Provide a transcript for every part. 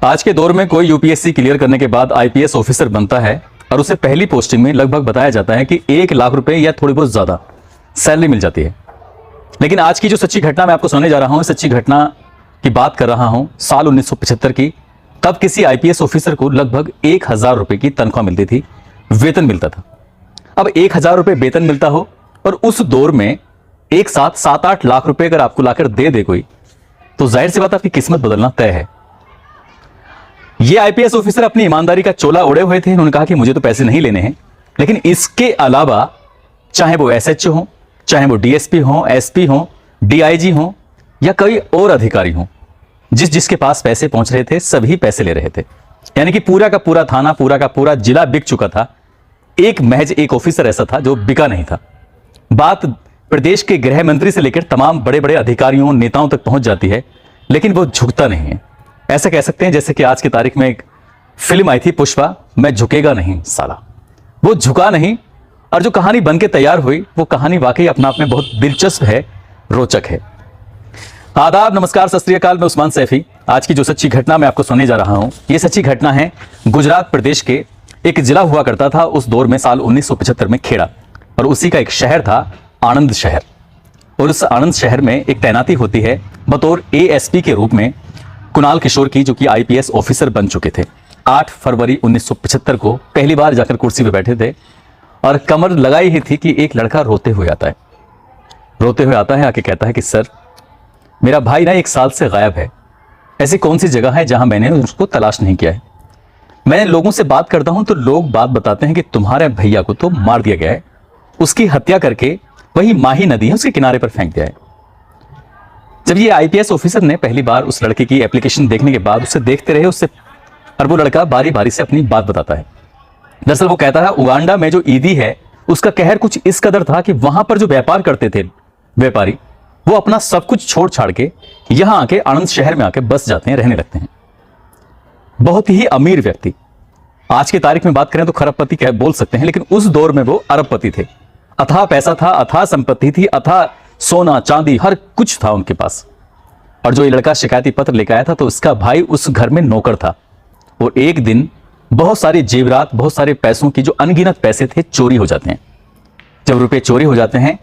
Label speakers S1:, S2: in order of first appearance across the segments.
S1: आज के दौर में कोई यूपीएससी क्लियर करने के बाद आईपीएस ऑफिसर बनता है और उसे पहली पोस्टिंग में लगभग बताया जाता है कि 1 लाख रुपए या थोड़ी बहुत ज्यादा सैलरी मिल जाती है। लेकिन आज की जो सच्ची घटना मैं आपको सुनाने जा रहा हूं, सच्ची घटना की बात कर रहा हूं साल 1975 की। तब किसी आईपीएस ऑफिसर को लगभग 1000 रुपए की तनख्वाह मिलती थी, वेतन मिलता था। अब 1000 रुपए वेतन मिलता हो और उस दौर में एक साथ 7-8 लाख रुपए अगर आपको लाकर दे दे कोई, तो जाहिर सी बात आपकी किस्मत बदलना तय है। ये आईपीएस ऑफिसर अपनी ईमानदारी का चोला ओढ़े हुए थे। उन्होंने कहा कि मुझे तो पैसे नहीं लेने हैं, लेकिन इसके अलावा चाहे वो एसएचओ हो, चाहे वो डीएसपी हो, एसपी हो, डीआईजी हो या कोई और अधिकारी हो, जिसके पास पैसे पहुंच रहे थे सभी पैसे ले रहे थे। यानी कि पूरा का पूरा थाना, पूरा का पूरा जिला बिक चुका था। महज एक ऑफिसर ऐसा था जो बिका नहीं था। बात प्रदेश के गृह मंत्री से लेकर तमाम बड़े बड़े अधिकारियों, नेताओं तक पहुंच जाती है, लेकिन वो झुकता नहीं है। ऐसा कह सकते हैं जैसे कि आज की तारीख में एक फिल्म आई थी पुष्पा, मैं झुकेगा नहीं साला। वो झुका नहीं, और जो कहानी बन के तैयार हुई वो कहानी वाकई अपने आप में बहुत दिलचस्प है, रोचक है। आदाब, नमस्कार, सत श्री अकाल। मैं उस्मान सैफी। आज की जो सच्ची घटना मैं आपको सुनाने जा रहा हूं, ये सच्ची घटना है गुजरात प्रदेश के एक जिला हुआ करता था उस दौर में, साल 1975 में, खेड़ा, और उसी का एक शहर था आणंद शहर। और उस आणंद शहर में एक तैनाती होती है बतौर एएसपी के रूप में कुणाल किशोर की, जो कि आईपीएस ऑफिसर बन चुके थे। 8 फरवरी 1975 को पहली बार जाकर कुर्सी पे बैठे थे और कमर लगाई ही थी कि एक लड़का रोते हुए आता है। रोते हुए आता है, आके कहता है कि सर, मेरा भाई ना 1 साल से गायब है। ऐसी कौन सी जगह है जहां मैंने उसको तलाश नहीं किया है? मैं लोगों से बात करता हूं तो लोग बात बताते हैं कि तुम्हारे भैया को तो मार दिया गया है, उसकी हत्या करके वही माही नदी है उसके किनारे पर फेंक दिया है। जब ये आईपीएस ऑफिसर ने पहली बार उस लड़के की एप्लीकेशन देखने के बाद उसे देखते रहे उससे, और वो लड़का बारी बारी से अपनी बात बताता है। दरअसल वो कहता है उगांडा में जो ईदी है उसका कहर कुछ इस कदर था कि वहां पर जो व्यापार करते थे व्यापारी, वो अपना सब कुछ छोड़ छाड़ के यहां आके आणंद शहर में आके बस जाते हैं, रहने लगते हैं। बहुत ही अमीर व्यक्ति। आज की तारीख में बात करें तो खरबपति कह बोल सकते हैं, लेकिन उस दौर में वो अरबपति थे। अथाह पैसा था, अथाह संपत्ति थी, अथाह सोना चांदी हर कुछ था उनके पास। और जो ये लड़का शिकायती पत्र लेकर आया था तो उसका भाई उस घर में नौकर था। और एक दिन बहुत सारे जेवरात, बहुत सारे पैसों की, जो अनगिनत पैसे थे, चोरी हो जाते हैं। जब रुपए चोरी हो जाते हैं,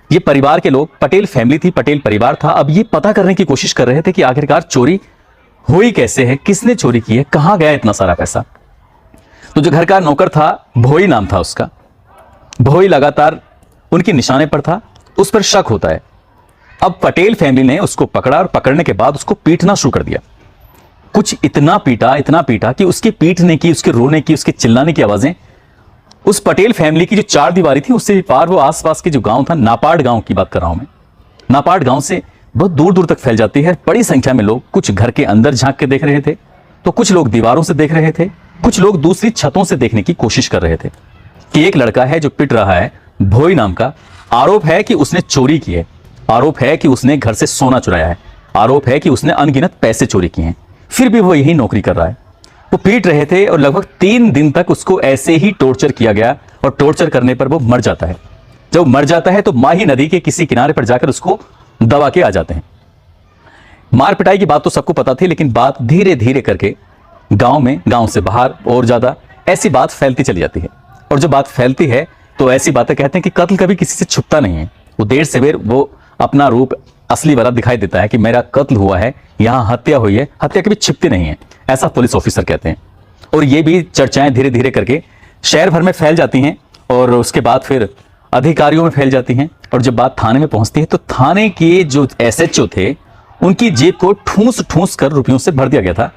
S1: ये परिवार के लोग, पटेल फैमिली थी, पटेल परिवार था, अब ये पता करने की कोशिश कर रहे थे कि आखिरकार चोरी हुई कैसे है, किसने चोरी की है, कहां गया इतना सारा पैसा। तो जो घर का नौकर था, भोई नाम था उसका, भोई लगातार उनके निशाने पर था, उस पर शक होता है। अब पटेल फैमिली ने उसको पकड़ा और पकड़ने के बाद उसको पीटना शुरू कर दिया। कुछ इतना पीटा कि उसकी पीटने की, उसके रोने की, उसके चिल्लाने की आवाजें उस पटेल फैमिली की जो 4 दीवारी थी उससे पार वो आसपास के जो गांव था, नापाड़ गांव की बात कर रहा हूं मैं, नापाड़ गांव से बहुत दूर दूर तक फैल जाती है। बड़ी संख्या में लोग कुछ घर के अंदर झांक के देख रहे थे, तो कुछ लोग दीवारों से देख रहे थे, कुछ लोग दूसरी छतों से देखने की कोशिश कर रहे थे कि एक लड़का है जो पिट रहा है, भोई नाम का। आरोप है कि उसने चोरी की है, आरोप है कि उसने घर से सोना चुराया है, आरोप है कि उसने अनगिनत पैसे चोरी किए हैं, फिर भी वो यही नौकरी कर रहा है। वो पीट रहे थे और लगभग 3 दिन तक उसको ऐसे ही टॉर्चर किया गया, और टॉर्चर करने पर वो मर जाता है। जब मर जाता है तो माही नदी के किसी किनारे पर जाकर उसको दबा के आ जाते हैं। मार पिटाई की बात तो सबको पता थी, लेकिन बात धीरे धीरे करके गांव में, गांव से बाहर और ज्यादा ऐसी बात फैलती चली जाती है। और जब बात फैलती है तो ऐसी बातें कहते हैं कि कत्ल कभी किसी से छुपता नहीं है। वो देर से बेर वो अपना रूप असली वाला दिखाई देता है कि मेरा कत्ल हुआ है, यहां हत्या हुई है, हत्या कभी छिपती नहीं है, ऐसा पुलिस ऑफिसर कहते हैं। और ये भी चर्चाएं धीरे धीरे करके शहर भर में फैल जाती हैं और उसके बाद फिर अधिकारियों में फैल जाती हैं। और जब बात थाने में पहुंचती है तो थाने के जो एसएचओ थे उनकी जेब को ठूस ठूस कर रुपयों से भर दिया गया था।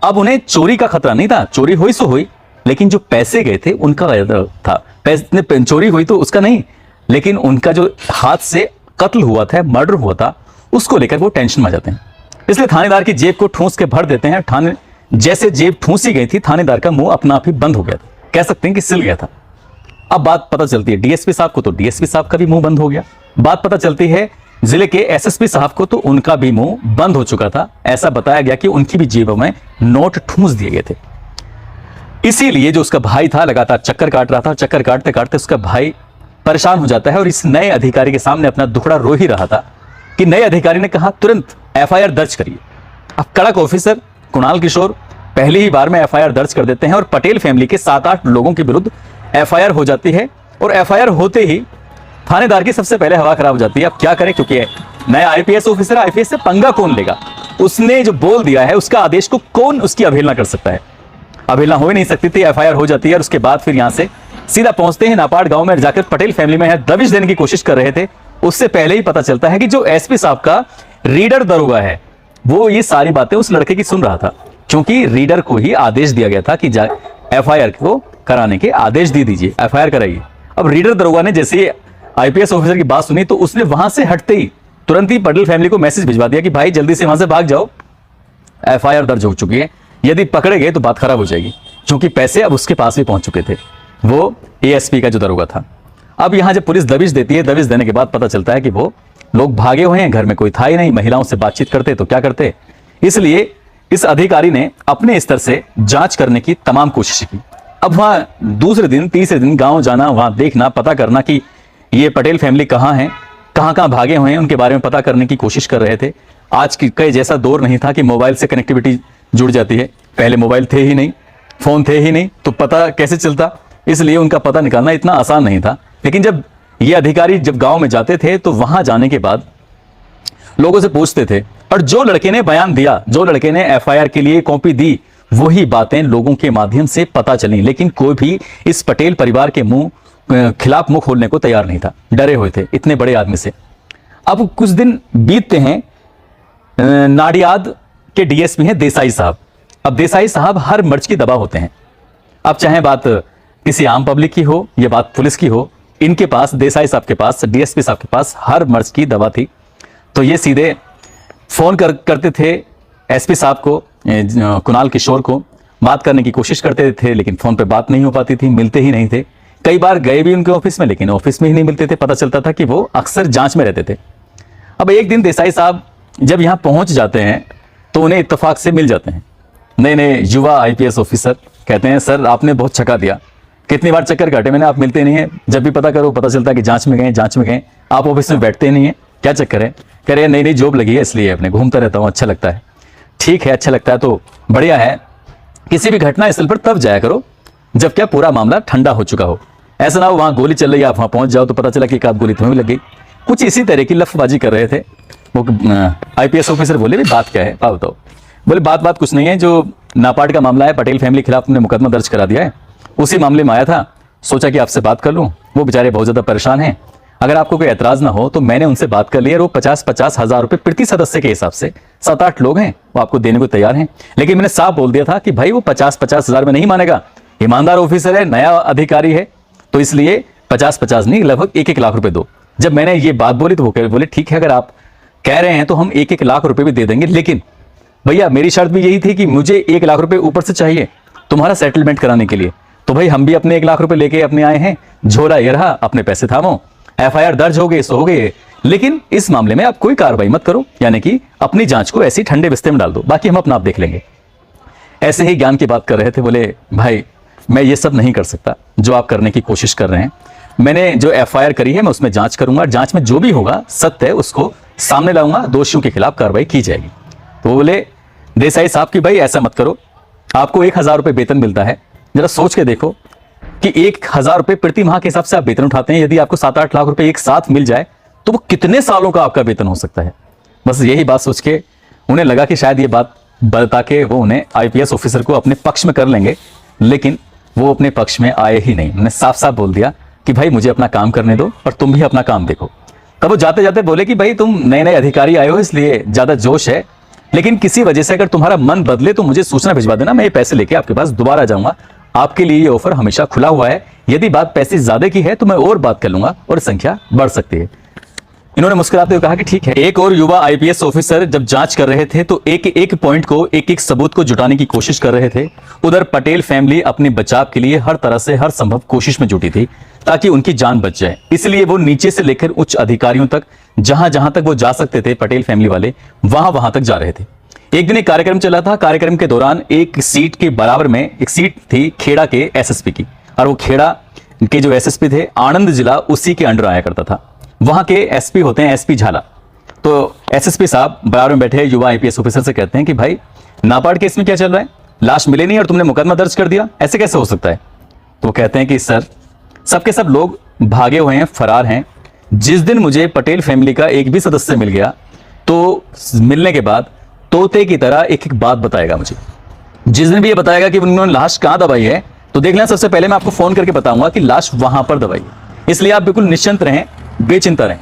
S1: अब उन्हें चोरी का खतरा नहीं था, चोरी हुई सो हुई, लेकिन जो पैसे गए थे उनका था। पैसे चोरी हुई तो उसका नहीं, लेकिन उनका जो हाथ से कत्ल हुआ था, मर्डर हुआ था, उसको लेकर वो टेंशन में आ जाते हैं। इसलिए थानेदार की जेब को ठूस के भर देते हैं। थाने जैसे जेब ठूसी गई थी, थानेदार का मुंह अपना आप ही बंद हो गया था, कह सकते हैं कि सिल गया था। अब बात पता चलती है डीएसपी साहब को, तो डीएसपी साहब का भी मुंह बंद हो गया। बात पता चलती है जिले के एसएसपी साहब को, तो उनका भी मुंह बंद हो चुका था। ऐसा बताया गया कि उनकी भी जेबों में नोट ठूस दिए गए थे। इसीलिए जो उसका भाई था लगातार चक्कर काट रहा था, चक्कर काटते काटते उसका भाई परेशान हो जाता है और इस नए अधिकारी के सामने अपना दुखड़ा रो ही रहा था कि नए अधिकारी ने कहा तुरंत एफआईआर दर्ज करिए। अब कड़क ऑफिसर कुणाल किशोर पहली ही बार में एफआईआर दर्ज कर देते हैं और पटेल फैमिली के 7-8 लोगों के विरुद्ध एफआईआर हो जाती है। और एफआईआर होते ही थानेदार की सबसे पहले हवा खराब हो जाती है। अब क्या करें, क्योंकि नया आईपीएस ऑफिसर, आईपीएस से पंगा कौन लेगा? उसने जो बोल दिया है उसका आदेश को कौन उसकी अवहेलना कर सकता है? अवहेलना हो ही नहीं सकती थी। एफआईआर हो जाती है और उसके बाद फिर यहां से सीधा पहुंचते हैं नापाड़ गांव में, जाकर पटेल फैमिली में दबिश देने की कोशिश कर रहे थे। उससे पहले ही पता चलता है कि जो एसपी साहब का रीडर दरोगा है वो ये सारी बातें उस लड़के की सुन रहा था, क्योंकि रीडर को ही आदेश दिया गया था कि एफआईआर को कराने के आदेश दे दीजिए, एफआईआर कराइए। अब रीडर दरोगा ने जैसे आईपीएस ऑफिसर की बात सुनी तो उसने वहां से हटते ही तुरंत ही पटेल फैमिली को मैसेज भिजवा दिया कि भाई जल्दी से वहां से भाग जाओ, एफआईआर दर्ज हो चुकी है, यदि पकड़े गए तो बात खराब हो जाएगी। क्योंकि पैसे अब उसके पास भी पहुंच चुके थे, वो एएसपी का जो दरोगा था। अब यहां जब पुलिस दबिश देती है, दबिश देने के बाद पता चलता है कि वो लोग भागे हुए हैं, घर में कोई था ही नहीं, महिलाओं से बातचीत करते तो क्या करते। इसलिए इस अधिकारी ने अपने स्तर से जांच करने की तमाम कोशिश की। अब वहां दूसरे दिन तीसरे दिन गांव जाना, वहां देखना, पता करना कि ये पटेल फैमिली कहां है, कहां कहां भागे हुए हैं, उनके बारे में पता करने की कोशिश कर रहे थे। आज की कई जैसा दौर नहीं था कि मोबाइल से कनेक्टिविटी जुड़ जाती है। पहले मोबाइल थे ही नहीं, फोन थे ही नहीं, तो पता कैसे चलता, इसलिए उनका पता निकालना इतना आसान नहीं था। लेकिन जब ये अधिकारी जब गांव में जाते थे तो वहां जाने के बाद लोगों से पूछते थे, और जो लड़के ने बयान दिया, जो लड़के ने एफआईआर के लिए कॉपी दी, वही बातें लोगों के माध्यम से पता चली। लेकिन कोई भी इस पटेल परिवार के खिलाफ मुंह खोलने को तैयार नहीं था, डरे हुए थे इतने बड़े आदमी से। अब कुछ दिन बीतते हैं, नाडियाद के डीएसपी हैं देसाई साहब। अब देसाई साहब हर मर्ज की दबा होते हैं। अब चाहे बात किसी आम पब्लिक की हो या बात पुलिस की हो, इनके पास, देसाई साहब के पास, डीएसपी साहब के पास हर मर्ज की दवा थी। तो ये सीधे फोन करते थे एसपी साहब को, कुणाल किशोर को, बात करने की कोशिश करते थे, लेकिन फोन पे बात नहीं हो पाती थी, मिलते ही नहीं थे। कई बार गए भी उनके ऑफिस में, लेकिन ऑफिस में ही नहीं मिलते थे। पता चलता था कि वो अक्सर जांच में रहते थे। अब एक दिन देसाई साहब जब यहां पहुंच जाते हैं तो उन्हें इत्तेफाक से मिल जाते हैं नए नए युवा आईपीएस ऑफिसर। कहते हैं, सर आपने बहुत छका दिया, कितनी बार चक्कर काटे मैंने, आप मिलते नहीं है। जब भी पता करो पता चलता है कि जांच में गए, जांच में गए, आप ऑफिस में बैठते नहीं है, क्या चक्कर है? कह रहे नई नई जॉब लगी है इसलिए अपने घूमता रहता हूँ, अच्छा लगता है। ठीक है, अच्छा लगता है तो बढ़िया है। किसी भी घटना स्थल पर तब जाया करो जब क्या पूरा मामला ठंडा हो चुका हो। ऐसा ना हो वहां गोली चल रही है, आप वहां पहुंच जाओ तो पता चला कि एक आध गोली तुम्हें भी लग गई। कुछ इसी तरह की लफबाजी कर रहे थे वो। आईपीएस ऑफिसर बोले, भी बात क्या है, आप बताओ। बोले बात कुछ नहीं है, जो नापाड़ का मामला है, पटेल फैमिली के खिलाफ हमने मुकदमा दर्ज करा दिया है, उसी मामले में आया था, सोचा कि आपसे बात कर लूं। वो बेचारे बहुत ज्यादा परेशान हैं, अगर आपको कोई एतराज ना हो तो मैंने उनसे बात कर ली है। वो 50-50 हजार रुपए प्रति सदस्य के हिसाब से 7-8 लोग हैं, वो आपको देने को तैयार हैं। लेकिन मैंने साफ बोल दिया था कि भाई वो 50-50 हजार में नहीं मानेगा, ईमानदार ऑफिसर है, नया अधिकारी है, तो इसलिए 50-50 नहीं, लगभग 1-1 लाख रुपए दो। जब मैंने ये बात बोली तो वो बोले ठीक है, अगर आप कह रहे हैं तो हम 1-1 लाख रुपए भी दे देंगे, लेकिन भैया मेरी शर्त भी यही थी कि मुझे 1 लाख रुपए ऊपर से चाहिए तुम्हारा सेटलमेंट कराने के लिए। तो भाई हम भी अपने 1 लाख रुपए लेके अपने आए हैं, झोला ये रहा, अपने पैसे थामो, एफआईआर दर्ज हो गए सो हो गए, लेकिन इस मामले में आप कोई कार्रवाई मत करो, यानी कि अपनी जांच को ऐसी ठंडे बिस्तर में डाल दो, बाकी हम अपना आप देख लेंगे। ऐसे ही ज्ञान की बात कर रहे थे। बोले भाई मैं ये सब नहीं कर सकता जो आप करने की कोशिश कर रहे हैं। मैंने जो एफआईआर करी है मैं उसमें जांच करूंगा, जांच में जो भी होगा सत्य है उसको सामने लाऊंगा, दोषियों के खिलाफ कार्रवाई की जाएगी। तो बोले देसाई साहब की भाई ऐसा मत करो, आपको 1000 रुपए वेतन मिलता है, जरा सोच के देखो कि 1000 रुपए प्रति माह के हिसाब से आप वेतन उठाते हैं, यदि आपको 7-8 लाख रुपए एक साथ मिल जाए तो वो कितने सालों का आपका वेतन हो सकता है। बस यही बात सोच के उन्हें लगा कि शायद ये बात बता के वो उन्हें आईपीएस ऑफिसर को अपने पक्ष में कर लेंगे, लेकिन वो अपने पक्ष में आए ही नहीं। उन्होंने साफ साफ बोल दिया कि भाई मुझे अपना काम करने दो और तुम भी अपना काम देखो। तब वो जाते जाते बोले कि भाई तुम नए नए अधिकारी आए हो इसलिए ज्यादा जोश है, लेकिन किसी वजह से अगर तुम्हारा मन बदले तो मुझे सूचना भिजवा देना, मैं ये पैसे लेके आपके पास दोबारा जाऊंगा। आपके लिए ये ऑफर हमेशा खुला हुआ है, यदि बात पैसे ज्यादा की है तो मैं और बात कर लूंगा और संख्या बढ़ सकती है। इन्होंने मुस्कुराते हुए कहा कि ठीक है। एक और युवा आईपीएस ऑफिसर जब जांच कर रहे थे तो एक एक पॉइंट को, एक एक सबूत को जुटाने की कोशिश कर रहे थे। उधर पटेल फैमिली अपने बचाव के लिए हर तरह से हर संभव कोशिश में जुटी थी ताकि उनकी जान बच जाए। इसलिए वो नीचे से लेकर उच्च अधिकारियों तक, जहां जहां तक वो जा सकते थे पटेल फैमिली वाले, वहां वहां तक जा रहे थे। एक दिन एक कार्यक्रम चला था। कार्यक्रम के दौरान एक सीट के बराबर में एक सीट थी खेड़ा के एसएसपी की, और वो खेड़ा के जो एसएसपी थे आनंद जिला उसी के अंडर आया करता था। वहां के एसपी होते हैं एसपी झाला। तो एसएसपी साहब बराबर में बैठे युवा आईपीएस ऑफिसर से कहते हैं कि भाई नापाड़ केस में क्या चल रहा है, लाश मिले नहीं और तुमने मुकदमा दर्ज कर दिया, ऐसे कैसे हो सकता है? तो वो कहते हैं कि सर सबके सब लोग भागे हुए हैं, फरार हैं। जिस दिन मुझे पटेल फैमिली का एक भी सदस्य मिल गया तो मिलने के बाद तोते की तरह एक एक बात बताएगा मुझे। जिस दिन भी ये बताएगा कि उन्होंने लाश कहां दबाई है तो देख लें, सबसे पहले मैं आपको फोन करके बताऊंगा कि लाश वहां पर दबाई। इसलिए आप बिल्कुल निश्चिंत रहें, बेचिंता रहें।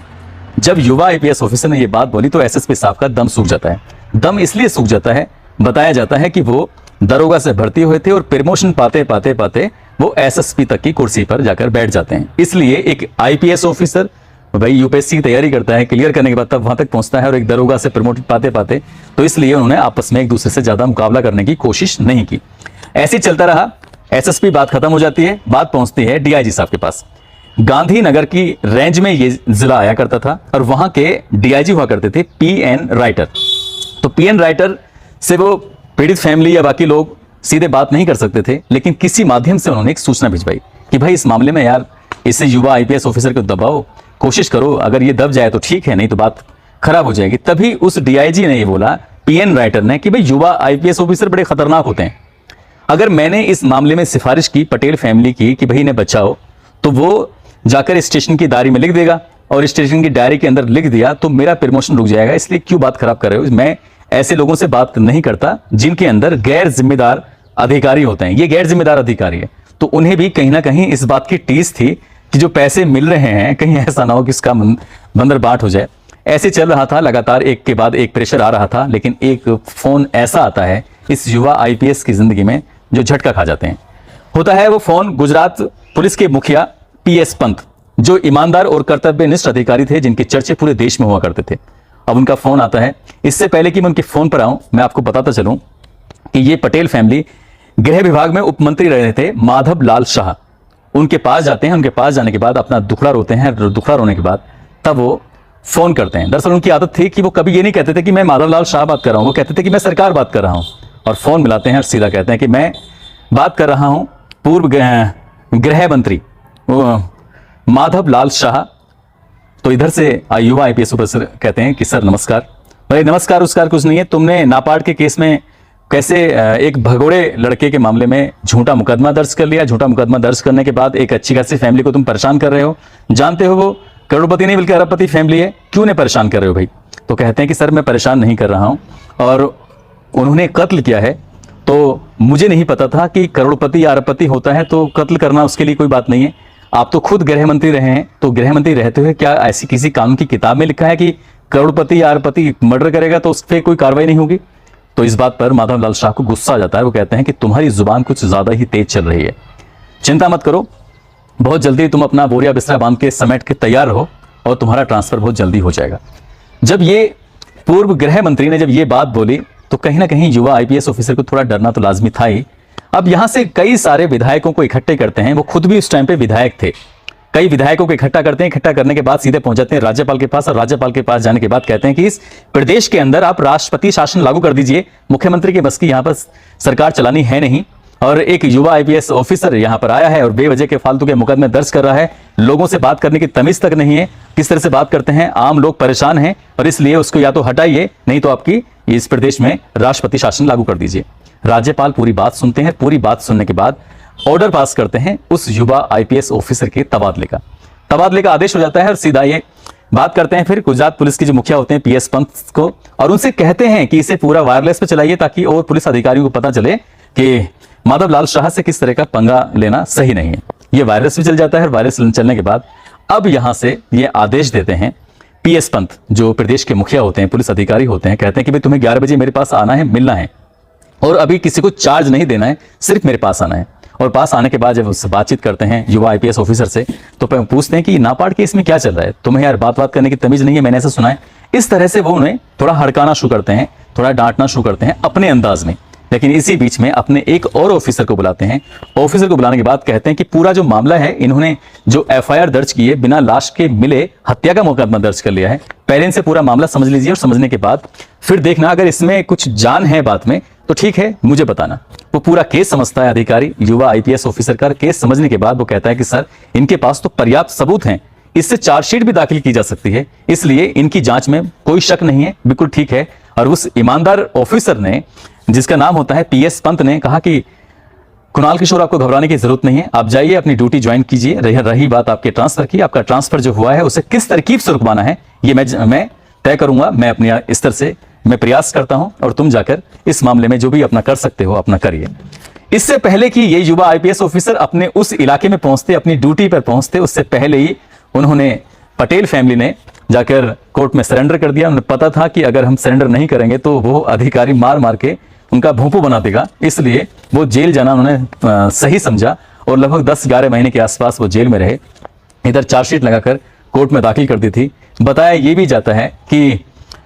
S1: जब युवा आईपीएस ऑफिसर ने यह बात बोली तो एसएसपी साहब का दम सूख जाता है। दम इसलिए सूख जाता है, बताया जाता है कि वो दरोगा से भर्ती हुए थे और प्रमोशन पाते पाते पाते वो एसएसपी तक की कुर्सी पर जाकर बैठ जाते हैं। इसलिए एक आईपीएस ऑफिसर भाई यूपीएससी की तैयारी करता है, क्लियर करने के बाद तब वहां तक पहुंचता है, और एक दरोगा से प्रमोट पाते पाते, तो इसलिए उन्होंने आपस में एक दूसरे से ज्यादा मुकाबला करने की कोशिश नहीं की। ऐसे ही चलता रहा। एसएसपी बात खत्म हो जाती है, बात पहुंचती है डीआईजी साहब के पास। गांधीनगर की रेंज में ये जिला आया करता था और वहां के डीआईजी हुआ करते थे पीएन राइटर। तो पीएन राइटर से वो पीड़ित फैमिली या बाकी लोग सीधे बात नहीं कर सकते थे, लेकिन किसी माध्यम से उन्होंने एक सूचना भिजवाई कि भाई इस मामले में यार इसे युवा आईपीएस ऑफिसर को दबाओ, कोशिश करो, अगर ये दब जाए तो ठीक है, नहीं तो बात खराब हो जाएगी। तभी उस डीआईजी ने ये बोला पीएन राइटर ने कि भाई युवा आईपीएस ऑफिसर बड़े खतरनाक होते हैं। अगर मैंने इस मामले में सिफारिश की पटेल फैमिली की कि भाई इन्हें बचाओ, तो वो जाकर स्टेशन की डायरी में लिख देगा, और स्टेशन की डायरी के अंदर लिख दिया तो मेरा प्रमोशन रुक जाएगा। इसलिए क्यों बात खराब कर रहे हो? मैं ऐसे लोगों से बात नहीं करता जिनके अंदर गैर जिम्मेदार अधिकारी होते हैं। ये गैर जिम्मेदार अधिकारी है, तो उन्हें भी कहीं ना कहीं इस बात की टीस थी कि जो पैसे मिल रहे हैं कहीं ऐसा ना हो कि इसका बंदर बाट हो जाए। ऐसे चल रहा था, लगातार एक के बाद एक प्रेशर आ रहा था, लेकिन एक फोन ऐसा आता है इस युवा आईपीएस की जिंदगी में जो झटका खा जाते हैं। होता है वो फोन गुजरात पुलिस के मुखिया पीएस पंत, जो ईमानदार और कर्तव्यनिष्ठ अधिकारी थे, जिनके चर्चे पूरे देश में हुआ करते थे। अब उनका फोन आता है। इससे पहले कि मैं उनके फोन पर आऊं, मैं आपको बताता चलूं कि ये पटेल फैमिली गृह विभाग में उपमंत्री रहे थे माधव लाल शाह। उनके पास जाते हैं, उनके पास जाने के बाद अपना दुखड़ा रोते हैं। दुखड़ा रोने के बाद तब वो फोन करते हैं। दरअसल उनकी आदत थी कि वो कभी ये नहीं कहते थे कि मैं माधव लाल शाह बात कर रहा हूं, वो कहते थे कि मैं सरकार बात कर रहा हूं। और फोन मिलाते हैं और सीधा कहते हैं कि मैं बात कर रहा हूं पूर्व गृह मंत्री माधव लाल शाह। तो इधर से युवा आईपीएस ऑफिसर कहते हैं कि सर नमस्कार। भाई नमस्कार उसकार कुछ नहीं है, तुमने नापार्ड के केस में कैसे एक भगोड़े लड़के के मामले में झूठा मुकदमा दर्ज कर लिया। झूठा मुकदमा दर्ज करने के बाद एक अच्छी खासी फैमिली को तुम परेशान कर रहे हो। जानते हो वो करोड़पति नहीं बल्कि अरबपति फैमिली है, क्यों नहीं परेशान कर रहे हो भाई? तो कहते हैं कि सर मैं परेशान नहीं कर रहा हूं, और उन्होंने कत्ल किया है तो मुझे नहीं पता था कि करोड़पति या अरबपति होता है, तो कत्ल करना उसके लिए कोई बात नहीं है। आप तो खुद गृह मंत्री रहे हैं, तो गृह मंत्री रहते हुए क्या ऐसी किसी कानून की किताब में लिखा है कि करोड़पति या अरबपति मर्डर करेगा तो उस पर कोई कार्रवाई नहीं होगी? तो इस बात पर माधव लाल शाह को गुस्सा आ जाता है। वो कहते हैं कि तुम्हारी जुबान कुछ ज्यादा ही तेज चल रही है, चिंता मत करो, बहुत जल्दी तुम अपना बोरिया बिस्तरा बांध के समेट के तैयार रहो और तुम्हारा ट्रांसफर बहुत जल्दी हो जाएगा। जब ये पूर्व गृह मंत्री ने जब ये बात बोली तो कहीं ना कहीं युवा आईपीएस ऑफिसर को थोड़ा डरना तो लाजमी था ही। अब यहां से कई सारे विधायकों को इकट्ठे करते हैं। वो खुद भी उस टाइम पे विधायक थे। कई विधायकों को इकट्ठा करते हैं। इकट्ठा करने के बाद सीधे पहुंच जाते हैं राज्यपाल के पास, और राज्यपाल के पास जाने के बाद कहते हैं कि इस प्रदेश के अंदर आप राष्ट्रपति शासन लागू कर दीजिए। मुख्यमंत्री के बस की यहां पर सरकार चलानी है नहीं, और एक युवा आईपीएस ऑफिसर यहां पर आया है और बेवजह के फालतू के मुकदमे दर्ज कर रहा है। लोगों से बात करने की तमीज तक नहीं है, किस तरह से बात करते हैं, आम लोग परेशान हैं, और इसलिए उसको या तो हटाइए नहीं तो आपकी इस प्रदेश में राष्ट्रपति शासन लागू कर दीजिए। राज्यपाल पूरी बात सुनते हैं। पूरी बात सुनने के बाद ऑर्डर पास करते हैं उस युवा आईपीएस ऑफिसर के तबादले का आदेश हो जाता है, और सीधा ये बात करते हैं फिर गुजरात पुलिस के जो मुखिया होते हैं पीएस पंत को, और उनसे कहते हैं कि इसे पूरा वायरलेस पे चलाइए ताकि और पुलिस अधिकारियों को पता चले कि माधव लाल शाह से किस तरह का पंगा लेना सही नहीं है। ये वायरस भी चल जाता है। वायरस चलने के बाद अब यहां से ये आदेश देते हैं पीएस पंत, जो प्रदेश के मुखिया होते हैं, पुलिस अधिकारी होते हैं, कहते हैं कि भाई तुम्हें 11 बजे मेरे पास आना है, मिलना है, और अभी किसी को चार्ज नहीं देना है, सिर्फ मेरे पास आना है। और पास आने के बाद जब उससे बातचीत करते हैं युवा आईपीएस ऑफिसर से, तो पूछते हैं कि नापार्ड केस में क्या चल रहा है, तुम्हें यार बात करने की तमीज नहीं है, मैंने ऐसा सुना है। इस तरह से वो उन्हें थोड़ा हड़काना शुरू करते हैं, थोड़ा डांटना शुरू करते हैं अपने अंदाज में। लेकिन इसी बीच में अपने एक और ऑफिसर को बुलाते हैं। ऑफिसर को बुलाने के बाद कहते हैं कि पूरा जो मामला है, इन्होंने जो एफआईआर दर्ज की है, बिना लाश के मिले हत्या का मुकदमा दर्ज कर लिया है। पहले इनसे पूरा मामला समझ लीजिए, और समझने के बाद फिर देखना अगर इसमें कुछ जान है बात में तो ठीक है, मुझे बताना। वो पूरा केस समझता है अधिकारी, युवा आईपीएस ऑफिसर का केस समझने के बाद वो कहता है कि सर इनके पास तो पर्याप्त सबूत हैं, इससे चार्जशीट भी दाखिल की जा सकती है, इसलिए इनकी जांच में कोई शक नहीं है, बिल्कुल ठीक है। और उस ईमानदार ऑफिसर ने जिसका नाम होता है PS पंत ने कहा कि कुणाल किशोर, आपको घबराने की जरूरत नहीं है, आप जाइए अपनी ड्यूटी ज्वाइन कीजिए। रही बात आपके ट्रांसफर की, आपका ट्रांसफर जो हुआ है उसे किस तरकीब से रुकवाना है ये मैं तय करूंगा। मैं अपने स्तर से मैं प्रयास करता हूं और तुम जाकर इस मामले में जो भी अपना कर सकते हो अपना करिए। इससे पहले कि ये युवा IPS ऑफिसर अपने उस इलाके में पहुंचते, अपनी ड्यूटी पर पहुंचते, उससे पहले ही उन्होंने, पटेल फैमिली ने जाकर कोर्ट में सरेंडर कर दिया। उन्हें पता था कि अगर हम सरेंडर नहीं करेंगे तो वो अधिकारी मार मार के उनका भोंपू बना देगा, इसलिए वो जेल जाना उन्होंने सही समझा और लगभग 10-11 महीने के आसपास वो जेल में रहे। इधर चार्जशीट लगाकर कोर्ट में दाखिल कर दी थी। बताया ये भी जाता है कि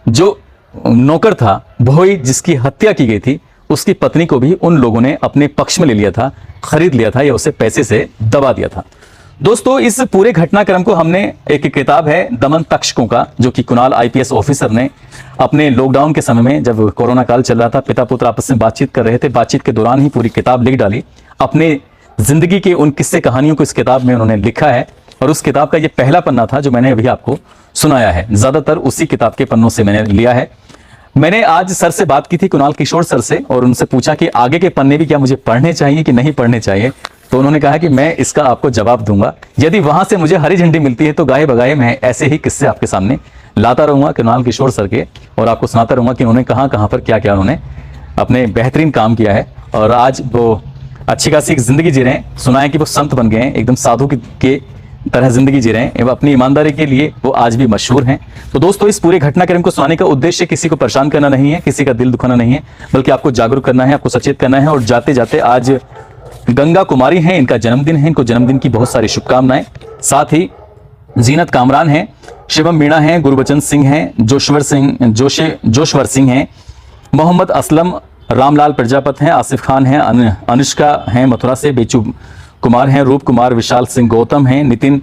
S1: जो नौकर था भोई, जिसकी हत्या की गई थी, उसकी पत्नी को भी उन लोगों ने अपने पक्ष में ले लिया था, खरीद लिया था या उसे पैसे से दबा दिया था। दोस्तों, इस पूरे घटनाक्रम को हमने, एक किताब है दमन तक्षकों का, जो कि कुणाल IPS ऑफिसर ने अपने लॉकडाउन के समय में, जब कोरोना काल चल रहा था, पिता पुत्र आपस में बातचीत कर रहे थे, बातचीत के दौरान ही पूरी किताब लिख डाली। अपने जिंदगी के उन किस्से कहानियों को इस किताब में उन्होंने लिखा है और उस किताब का ये पहला पन्ना था जो मैंने अभी आपको सुनाया है। ज्यादातर उसी किताब के पन्नों से मैंने लिया है। मैंने आज सर से बात की थी, कुणाल किशोर सर से, और उनसे पूछा कि आगे के पन्ने भी क्या मुझे पढ़ने चाहिए कि नहीं पढ़ने चाहिए, तो उन्होंने कहा कि मैं इसका आपको जवाब दूंगा। यदि वहां से मुझे हरी झंडी मिलती है तो गाये बगाए मैं ऐसे ही किस्से आपके सामने लाता रहूंगा कुणाल किशोर सर के, और आपको सुनाता रहूंगा कि उन्होंने कहां कहां पर क्या क्या उन्होंने अपने बेहतरीन काम किया है और आज वो अच्छी खासी जिंदगी जी रहे हैं। सुना है कि वो संत बन गए हैं, एकदम साधु के तरह जिंदगी जी रहे हैं एवं अपनी ईमानदारी के लिए वो आज भी मशहूर हैं। तो दोस्तों, इस पूरे घटनाक्रम को सुनाने का उद्देश्य किसी को परेशान करना नहीं है, किसी का दिल दुखाना नहीं है, बल्कि आपको जागरूक करना है, आपको सचेत करना है। और जाते जाते आज गंगा कुमारी हैं, इनका जन्मदिन है, इनको जन्मदिन की बहुत सारी शुभकामनाएं। साथ ही जीनत कामरान हैं, शिवम मीणा हैं, गुरबचन सिंह हैं, जोशवर सिंह हैं, मोहम्मद असलम, रामलाल प्रजापत हैं, आसिफ खान हैं, अनुष्का हैं मथुरा से, बेचू कुमार हैं, रूप कुमार, विशाल सिंह गौतम हैं, नितिन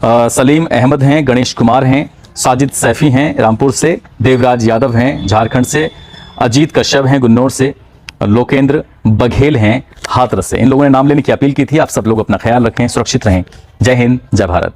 S1: सलीम अहमद हैं, गणेश कुमार हैं, साजिद सैफी हैं रामपुर से, देवराज यादव हैं झारखंड से, अजीत कश्यप हैं गुन्नौर से, लोकेंद्र बघेल हैं हाथरस से। इन लोगों ने नाम लेने की अपील की थी। आप सब लोग अपना ख्याल रखें, सुरक्षित रहें। जय हिंद, जय भारत।